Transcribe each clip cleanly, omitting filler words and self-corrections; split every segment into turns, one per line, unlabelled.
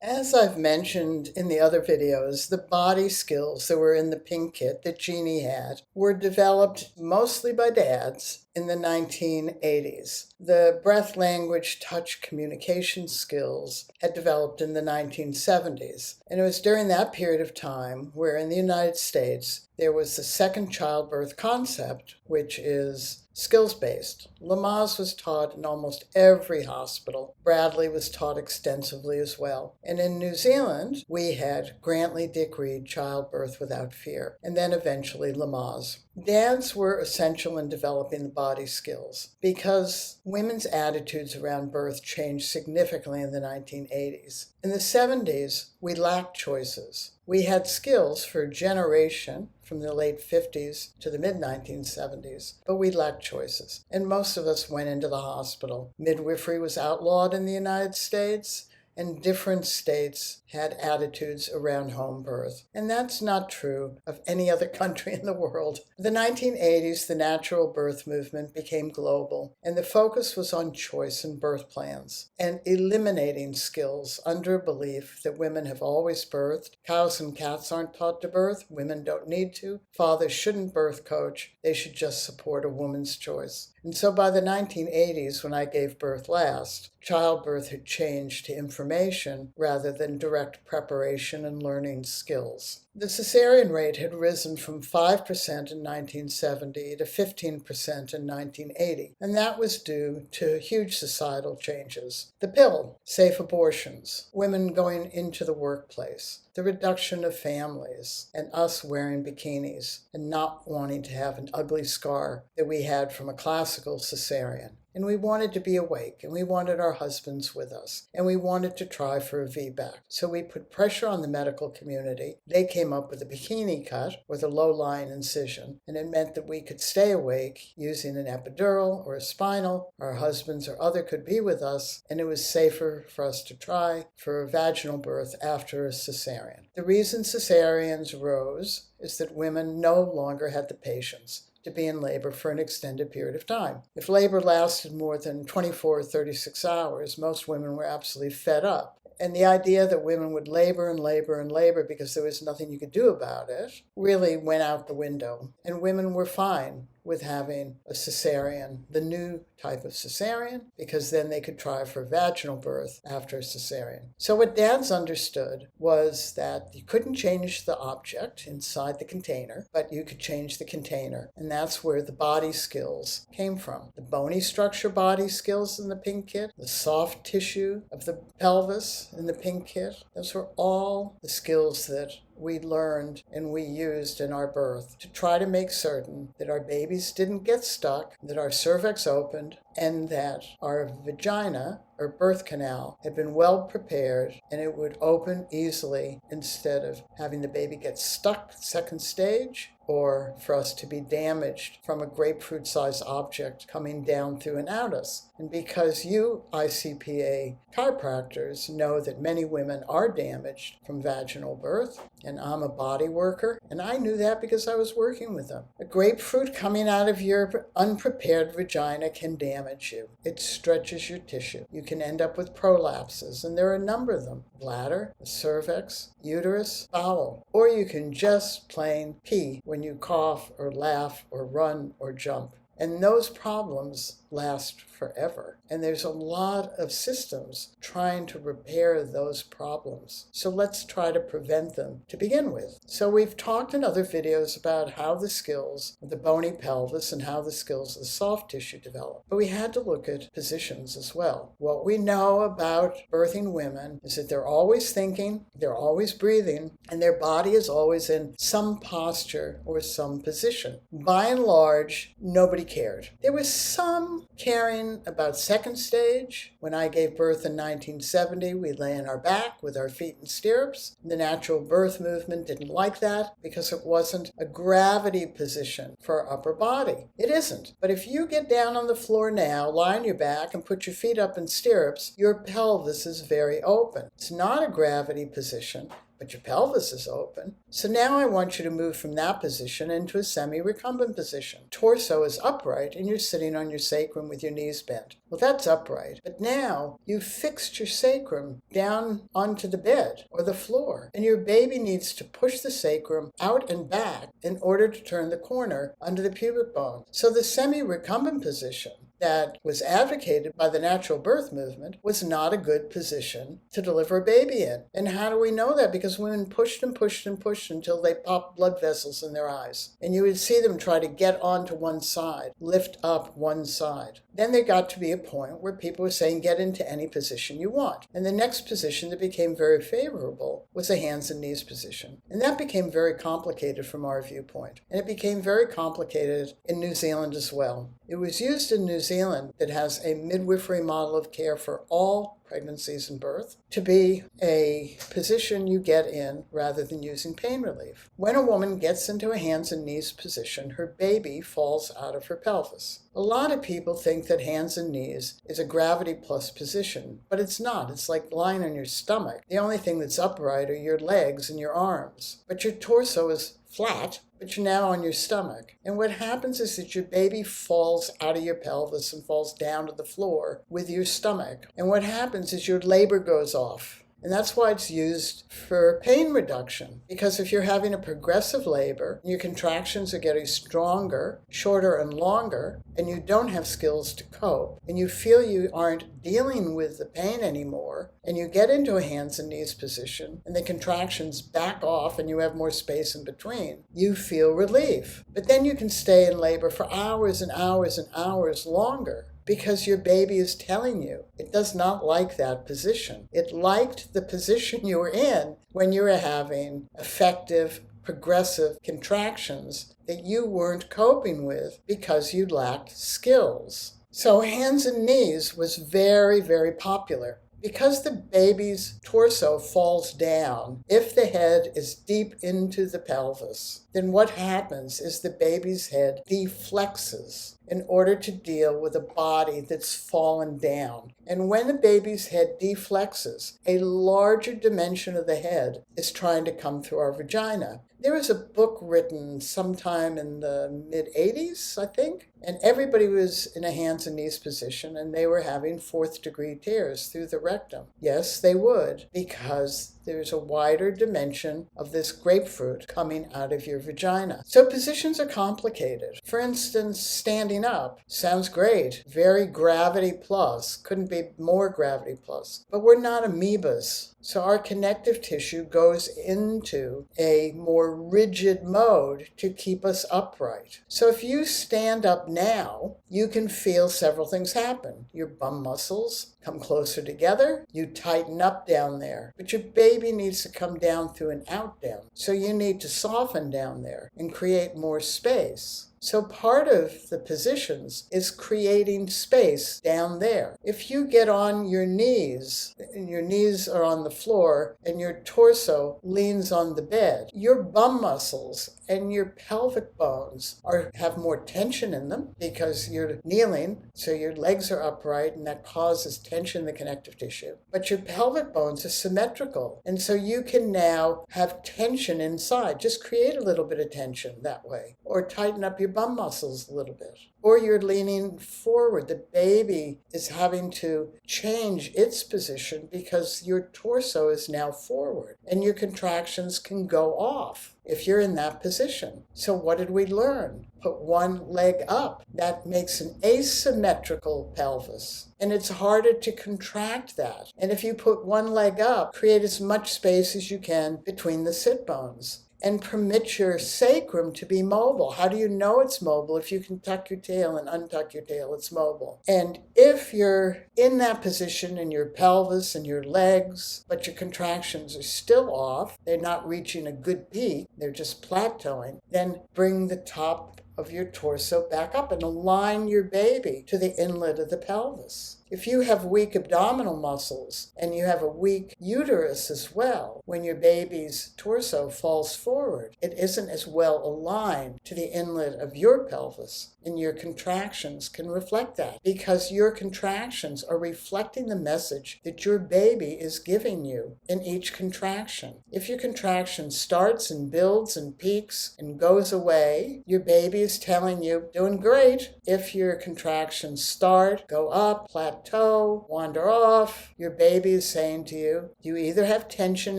As I've mentioned in the other videos, the body skills that were in the pink kit that Jeannie had were developed mostly by dads in the 1980s. The breath, language, touch, communication skills had developed in the 1970s. And it was during that period of time where in the United States there was the second childbirth concept, which is skills-based. Lamaze was taught in almost every hospital. Bradley was taught extensively as well. And in New Zealand, we had Grantley Dick Reed Childbirth Without Fear, and then eventually Lamaze. Dads were essential in developing the body skills because women's attitudes around birth changed significantly in the 1980s. In the 70s, we lacked choices. We had skills for a generation from the late 50s to the mid-1970s, but we lacked choices, and most of us went into the hospital. Midwifery was outlawed in the United States, and different states had attitudes around home birth. And that's not true of any other country in the world. In the 1980s, the natural birth movement became global, and the focus was on choice in birth plans and eliminating skills under a belief that women have always birthed. Cows and cats aren't taught to birth. Women don't need to. Fathers shouldn't birth coach. They should just support a woman's choice. And so by the 1980s, when I gave birth last, childbirth had changed to information rather than direct preparation and learning skills. The cesarean rate had risen from 5% in 1970 to 15% in 1980, and that was due to huge societal changes. The pill, safe abortions, women going into the workplace, the reduction of families, and us wearing bikinis and not wanting to have an ugly scar that we had from a classical cesarean. And we wanted to be awake, and we wanted our husbands with us, and we wanted to try for a VBAC. So we put pressure on the medical community. They came up with a bikini cut with a low-line incision, and it meant that we could stay awake using an epidural or a spinal. Our husbands or other could be with us, and it was safer for us to try for a vaginal birth after a cesarean. The reason cesareans rose is that women no longer had the patience to be in labor for an extended period of time. If labor lasted more than 24 or 36 hours, most women were absolutely fed up. And the idea that women would labor and labor and labor because there was nothing you could do about it really went out the window. And women were fine with having a cesarean, the new type of cesarean, because then they could try for vaginal birth after a cesarean. So what dads understood was that you couldn't change the object inside the container, but you could change the container. And that's where the body skills came from. The bony structure body skills in the pink kit, the soft tissue of the pelvis in the pink kit, those were all the skills that we learned and we used in our birth to try to make certain that our babies didn't get stuck, that our cervix opened, and that our vagina or birth canal had been well prepared and it would open easily instead of having the baby get stuck second stage or for us to be damaged from a grapefruit-sized object coming down through an uterus. And because you ICPA chiropractors know that many women are damaged from vaginal birth, and I'm a body worker, and I knew that because I was working with them. A grapefruit coming out of your unprepared vagina can damage you. It stretches your tissue. You can end up with prolapses, and there are a number of them. Bladder, the cervix, uterus, bowel. Or you can just plain pee when you cough or laugh or run or jump. And those problems last forever. And there's a lot of systems trying to repair those problems. So let's try to prevent them to begin with. So we've talked in other videos about how the skills of the bony pelvis and how the skills of the soft tissue develop. But we had to look at positions as well. What we know about birthing women is that they're always thinking, they're always breathing, and their body is always in some posture or some position. By and large, nobody cared. There was some caring about second stage. When I gave birth in 1970, we lay on our back with our feet in stirrups. The natural birth movement didn't like that because it wasn't a gravity position for our upper body. It isn't. But if you get down on the floor now, lie on your back, and put your feet up in stirrups, your pelvis is very open. It's not a gravity position. but your pelvis is open. So now I want you to move from that position into a semi-recumbent position. Torso is upright and you're sitting on your sacrum with your knees bent. Well, that's upright. But now you've fixed your sacrum down onto the bed or the floor, and your baby needs to push the sacrum out and back in order to turn the corner under the pubic bone. So the semi-recumbent position that was advocated by the natural birth movement was not a good position to deliver a baby in. And how do we know that? Because women pushed and pushed and pushed until they popped blood vessels in their eyes. And you would see them try to get onto one side, lift up one side. Then there got to be a point where people were saying, get into any position you want. And the next position that became very favorable was a hands and knees position. And that became very complicated from our viewpoint. And it became very complicated in New Zealand as well. It was used in New Zealand that has a midwifery model of care for all pregnancies and birth to be a position you get in rather than using pain relief. When a woman gets into a hands and knees position, her baby falls out of her pelvis. A lot of people think that hands and knees is a gravity plus position, but it's not. It's like lying on your stomach. The only thing that's upright are your legs and your arms, but your torso is flat, but you're now on your stomach. And what happens is that your baby falls out of your pelvis and falls down to the floor with your stomach. And what happens is your labor goes off. And that's why it's used for pain reduction. Because if you're having a progressive labor, your contractions are getting stronger, shorter, and longer, and you don't have skills to cope, and you feel you aren't dealing with the pain anymore, and you get into a hands and knees position, and the contractions back off, and you have more space in between, you feel relief. But then you can stay in labor for hours and hours and hours longer, because your baby is telling you it does not like that position. It liked the position you were in when you were having effective, progressive contractions that you weren't coping with because you lacked skills. So hands and knees was very, very popular. Because the baby's torso falls down, if the head is deep into the pelvis, then what happens is the baby's head deflexes in order to deal with a body that's fallen down. And when the baby's head deflexes, a larger dimension of the head is trying to come through our vagina. There was a book written sometime in the mid-'80s, I think, and everybody was in a hands and knees position, and they were having fourth-degree tears through the rectum. Yes, they would, because there's a wider dimension of this grapefruit coming out of your vagina. So positions are complicated. For instance, standing up sounds great, very gravity plus, couldn't be more gravity plus, but we're not amoebas. So our connective tissue goes into a more rigid mode to keep us upright. So if you stand up now, you can feel several things happen. Your bum muscles come closer together, you tighten up down there, but your baby needs to come down through an out down. So you need to soften down there and create more space. So part of the positions is creating space down there. If you get on your knees, and your knees are on the floor, and your torso leans on the bed, your bum muscles and your pelvic bones have more tension in them because you're kneeling, so your legs are upright, and that causes tension in the connective tissue. But your pelvic bones are symmetrical, and so you can now have tension inside. Just create a little bit of tension that way, or tighten up your bum muscles a little bit. Or you're leaning forward. The baby is having to change its position because your torso is now forward, and your contractions can go off if you're in that position. So what did we learn? Put one leg up. That makes an asymmetrical pelvis, and it's harder to contract that. And if you put one leg up, create as much space as you can between the sit bones, and permit your sacrum to be mobile. How do you know it's mobile? If you can tuck your tail and untuck your tail, it's mobile. And if you're in that position in your pelvis and your legs, but your contractions are still off, they're not reaching a good peak, they're just plateauing, then bring the top of your torso back up and align your baby to the inlet of the pelvis. If you have weak abdominal muscles and you have a weak uterus as well, when your baby's torso falls forward, it isn't as well aligned to the inlet of your pelvis, and your contractions can reflect that because your contractions are reflecting the message that your baby is giving you in each contraction. If your contraction starts and builds and peaks and goes away, your baby is telling you, doing great. If your contractions start, go up, plateau, wander off, your baby is saying to you, you either have tension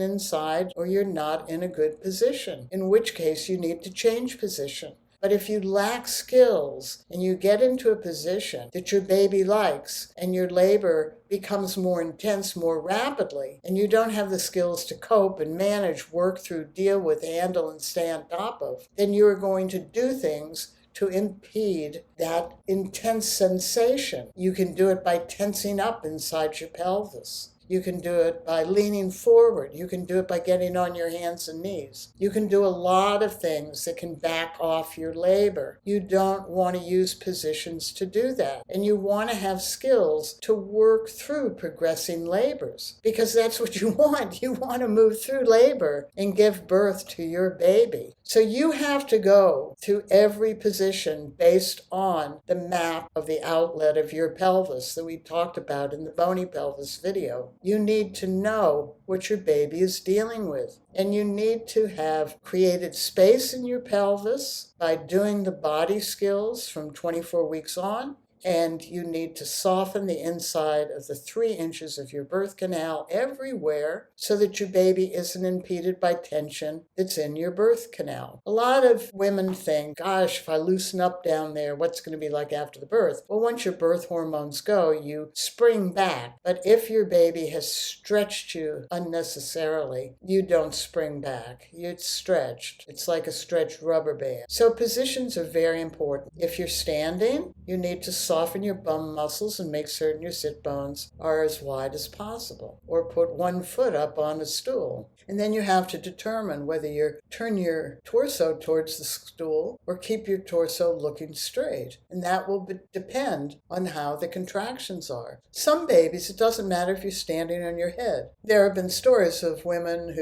inside or you're not in a good position, in which case you need to change position. But if you lack skills and you get into a position that your baby likes and your labor becomes more intense more rapidly, and you don't have the skills to cope and manage, work through, deal with, handle, and stay on top of, then you're going to do things to impede that intense sensation. You can do it by tensing up inside your pelvis. You can do it by leaning forward. You can do it by getting on your hands and knees. You can do a lot of things that can back off your labor. You don't want to use positions to do that. And you want to have skills to work through progressing labors because that's what you want. You want to move through labor and give birth to your baby. So you have to go through every position based on the map of the outlet of your pelvis that we talked about in the bony pelvis video. You need to know what your baby is dealing with. And you need to have created space in your pelvis by doing the body skills from 24 weeks on. And you need to soften the inside of the 3 inches of your birth canal everywhere so that your baby isn't impeded by tension that's in your birth canal. A lot of women think, gosh, if I loosen up down there, what's going to be like after the birth? Well, once your birth hormones go, you spring back. But if your baby has stretched you unnecessarily, you don't spring back. It's stretched. It's like a stretched rubber band. So positions are very important. If you're standing, you need to soften your bum muscles and make certain your sit bones are as wide as possible, or put one foot up on a stool. And then you have to determine whether you turn your torso towards the stool or keep your torso looking straight. And that will depend on how the contractions are. Some babies, it doesn't matter if you're standing on your head. There have been stories of women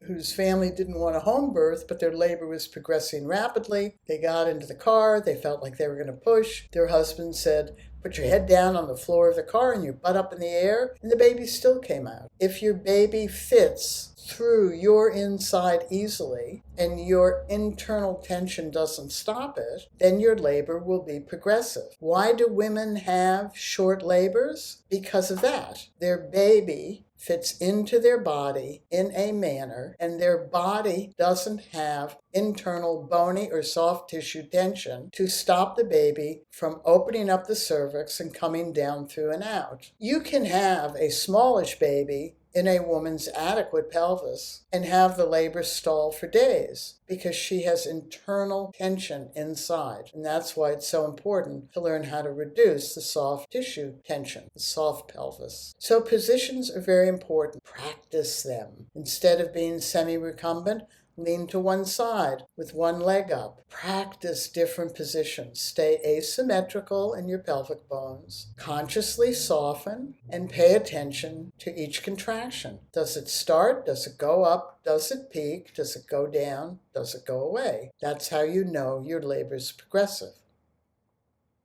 whose family didn't want a home birth, but their labor was progressing rapidly. They got into the car. They felt like they were going to push. Their husband said, put your head down on the floor of the car and your butt up in the air, and the baby still came out. If your baby fits through your inside easily and your internal tension doesn't stop it, then your labor will be progressive. Why do women have short labors? Because of that. Their baby fits into their body in a manner, and their body doesn't have internal bony or soft tissue tension to stop the baby from opening up the cervix and coming down through and out. You can have a smallish baby in a woman's adequate pelvis and have the labor stall for days because she has internal tension inside. And that's why it's so important to learn how to reduce the soft tissue tension, the soft pelvis. So positions are very important. Practice them. Instead of being semi-recumbent, lean to one side with one leg up. Practice different positions. Stay asymmetrical in your pelvic bones. Consciously soften and pay attention to each contraction. Does it start? Does it go up? Does it peak? Does it go down? Does it go away? That's how you know your labor is progressive.